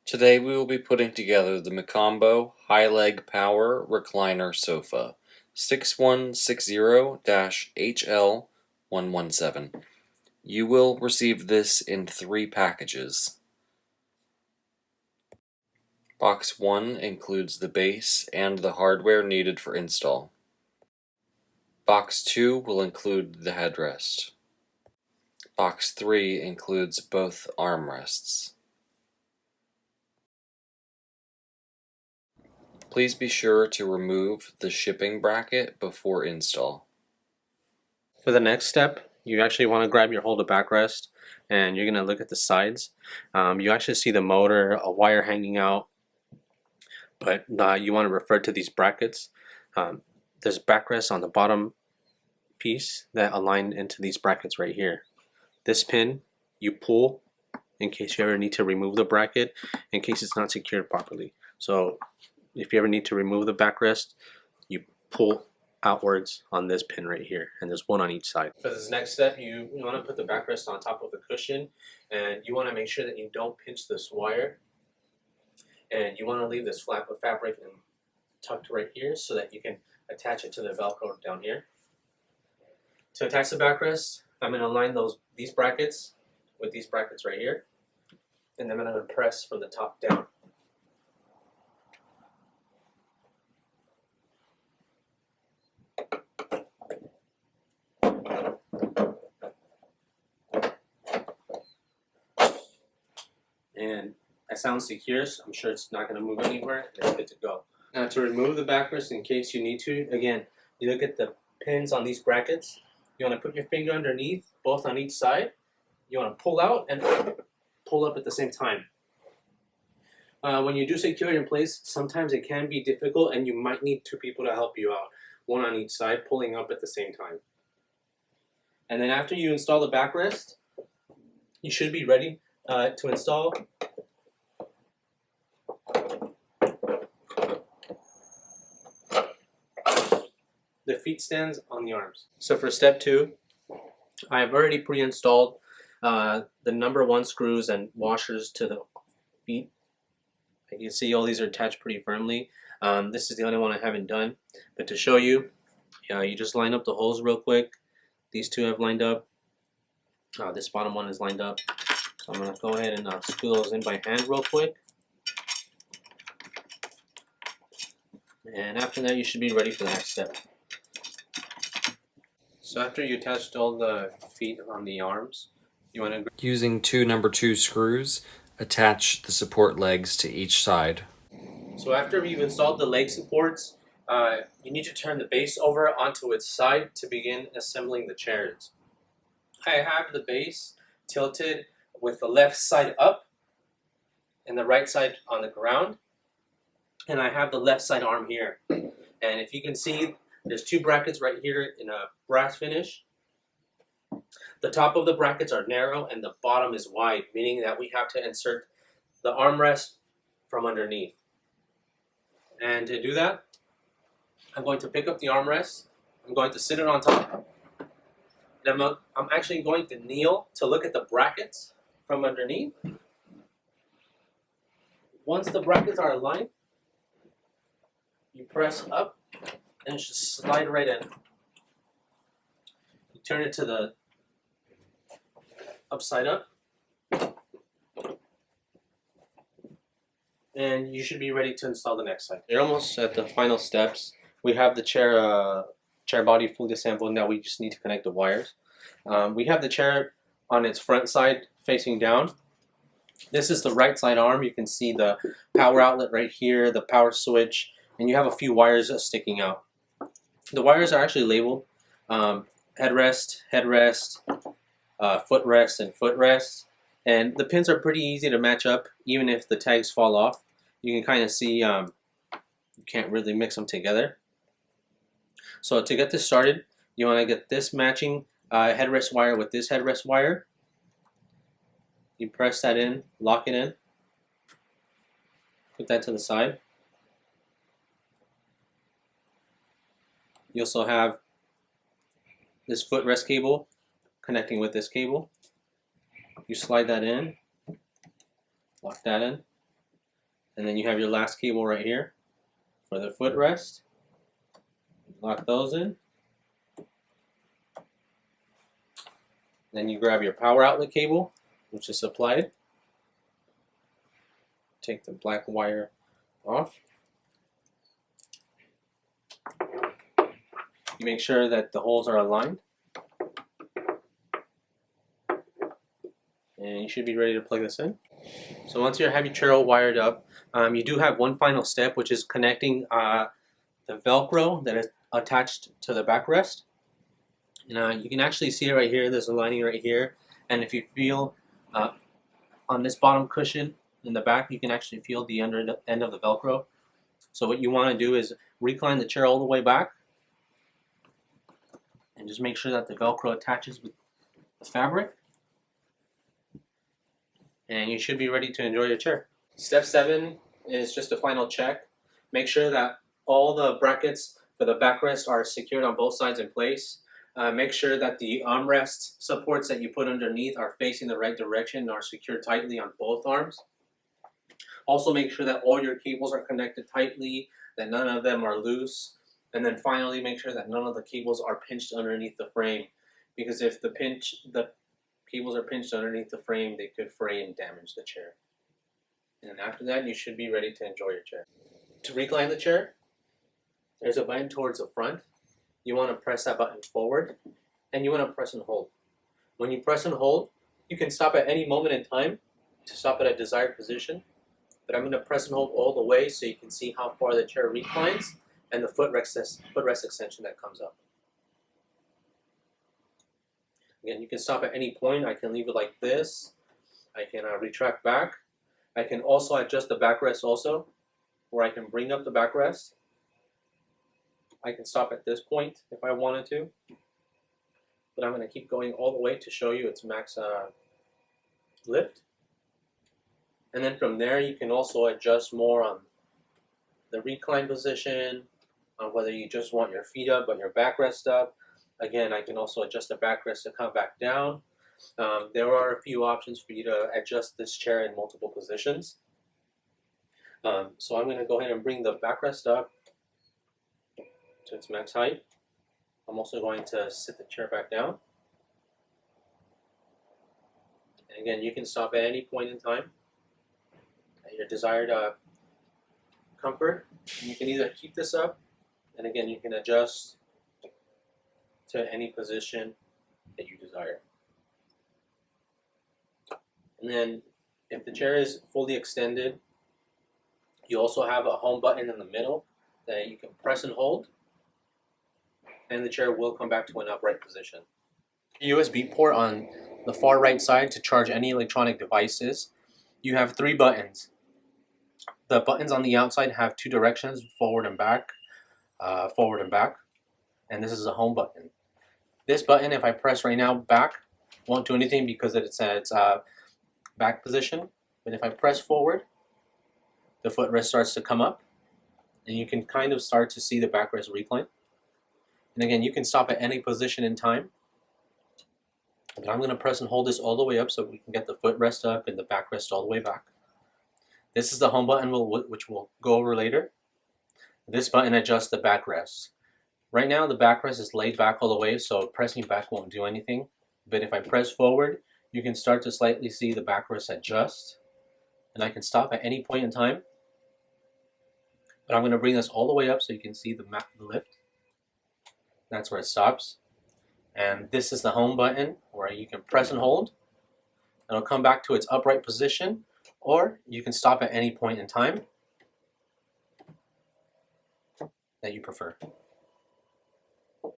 Today we will be putting together the Mcombo High Leg Power Recliner Sofa 6160-HL117. You will receive this in 3 packages. Box 1 includes the base and the hardware needed for install. Box 2 will include the headrest. Box 3 includes both armrests. Please be sure to remove the shipping bracket before install. For the next step, you actually want to grab your hold of backrest and you're going to look at the sides. You actually see the motor, a wire hanging out, but you want to refer to these brackets. There's backrest on the bottom piece that align into these brackets right here. This pin you pull in case you ever need to remove the bracket, in case it's not secured properly. So if you ever need to remove the backrest, you pull outwards on this pin right here, and there's one on each side. For this next step, you want to put the backrest on top of the cushion, and you want to make sure that you don't pinch this wire, and you want to leave this flap of fabric tucked right here so that you can attach it to the Velcro down here. To attach the backrest, I'm going to align these brackets with these brackets right here, and I'm going to press from the top down. And it sounds secure, so I'm sure it's not going to move anywhere, and it's good to go. Now to remove the backrest, in case you need to, again, you look at the pins on these brackets. You want to put your finger underneath, both on each side. You want to pull out and pull up at the same time. When you do secure it in place, sometimes it can be difficult and you might need 2 people to help you out, one on each side, pulling up at the same time. And then after you install the backrest, you should be ready to install the feet stands on the arms. So for step 2, I've already pre-installed the number 1 screws and washers to the feet. You can see all these are attached pretty firmly. This is the only one I haven't done, but to show you, you just line up the holes real quick. These 2 have lined up. This bottom one is lined up. So I'm going to go ahead and screw those in by hand real quick. And after that, you should be ready for the next step. So after you attached all the feet on the arms, you want to, using 2 number 2 screws, attach the support legs to each side. So after you've installed the leg supports, you need to turn the base over onto its side to begin assembling the chairs. I have the base tilted with the left side up and the right side on the ground, and I have the left side arm here. And if you can see, there's 2 brackets right here in a brass finish. The top of the brackets are narrow and the bottom is wide, meaning that we have to insert the armrest from underneath. And to do that, I'm going to pick up the armrest, I'm going to sit it on top, and I'm actually going to kneel to look at the brackets from underneath. Once the brackets are aligned, you press up and it should slide right in. You turn it to the upside up, and you should be ready to install the next side. You're almost at the final steps. We have the chair body fully assembled. Now we just need to connect the wires. We have the chair on its front side facing down. This is the right side arm. You can see the power outlet right here, the power switch, and you have a few wires sticking out. The wires are actually labeled headrest, footrest, and footrest. And the pins are pretty easy to match up, even if the tags fall off. You can kind of see you can't really mix them together. So to get this started, you want to get this matching headrest wire with this headrest wire. You press that in, lock it in, put that to the side. You also have this footrest cable connecting with this cable. You slide that in, lock that in. And then you have your last cable right here for the footrest. Lock those in. Then you grab your power outlet cable, which is supplied. Take the black wire off. You make sure that the holes are aligned. And you should be ready to plug this in. So once you have your chair all wired up, you do have one final step, which is connecting the Velcro that is attached to the backrest. And you can actually see it right here. There's a lining right here. And if you feel on this bottom cushion in the back, you can actually feel the under end of the Velcro. So what you want to do is recline the chair all the way back and just make sure that the Velcro attaches with the fabric. And you should be ready to enjoy your chair. Step 7 is just a final check. Make sure that all the brackets for the backrest are secured on both sides in place. Make sure that the armrest supports that you put underneath are facing the right direction and are secured tightly on both arms. Also make sure that all your cables are connected tightly, that none of them are loose. And then finally make sure that none of the cables are pinched underneath the frame, because if the cables are pinched underneath the frame, they could fray and damage the chair. And after that, you should be ready to enjoy your chair. To recline the chair, there's a button towards the front. You want to press that button forward, and you want to press and hold. When you press and hold, you can stop at any moment in time to stop at a desired position, but I'm going to press and hold all the way so you can see how far the chair reclines and the footrest extension that comes up. Again, you can stop at any point. I can leave it like this. I can retract back. I can also adjust the backrest also, where I can bring up the backrest. I can stop at this point if I wanted to, but I'm going to keep going all the way to show you its max lift. And then from there, you can also adjust more on the recline position, on whether you just want your feet up but your backrest up. Again, I can also adjust the backrest to come back down. There are a few options for you to adjust this chair in multiple positions. So I'm going to go ahead and bring the backrest up to its max height. I'm also going to sit the chair back down. And again, you can stop at any point in time at your desired comfort. And you can either keep this up, and again, you can adjust to any position that you desire. And then if the chair is fully extended, you also have a home button in the middle that you can press and hold, and the chair will come back to an upright position. USB port on the far right side to charge any electronic devices. You have 3 buttons. The buttons on the outside have 2 directions, forward and back, and this is a home button. This button, if I press right now back, won't do anything because it's at its back position. But if I press forward, the footrest starts to come up, and you can kind of start to see the backrest recline. And again, you can stop at any position in time. But I'm going to press and hold this all the way up so we can get the footrest up and the backrest all the way back. This is the home button, which we'll go over later. This button adjusts the backrest. Right now, the backrest is laid back all the way, so pressing back won't do anything. But if I press forward, you can start to slightly see the backrest adjust. And I can stop at any point in time. But I'm going to bring this all the way up so you can see the lift. That's where it stops. And this is the home button where you can press and hold. It'll come back to its upright position, or you can stop at any point in time that you prefer.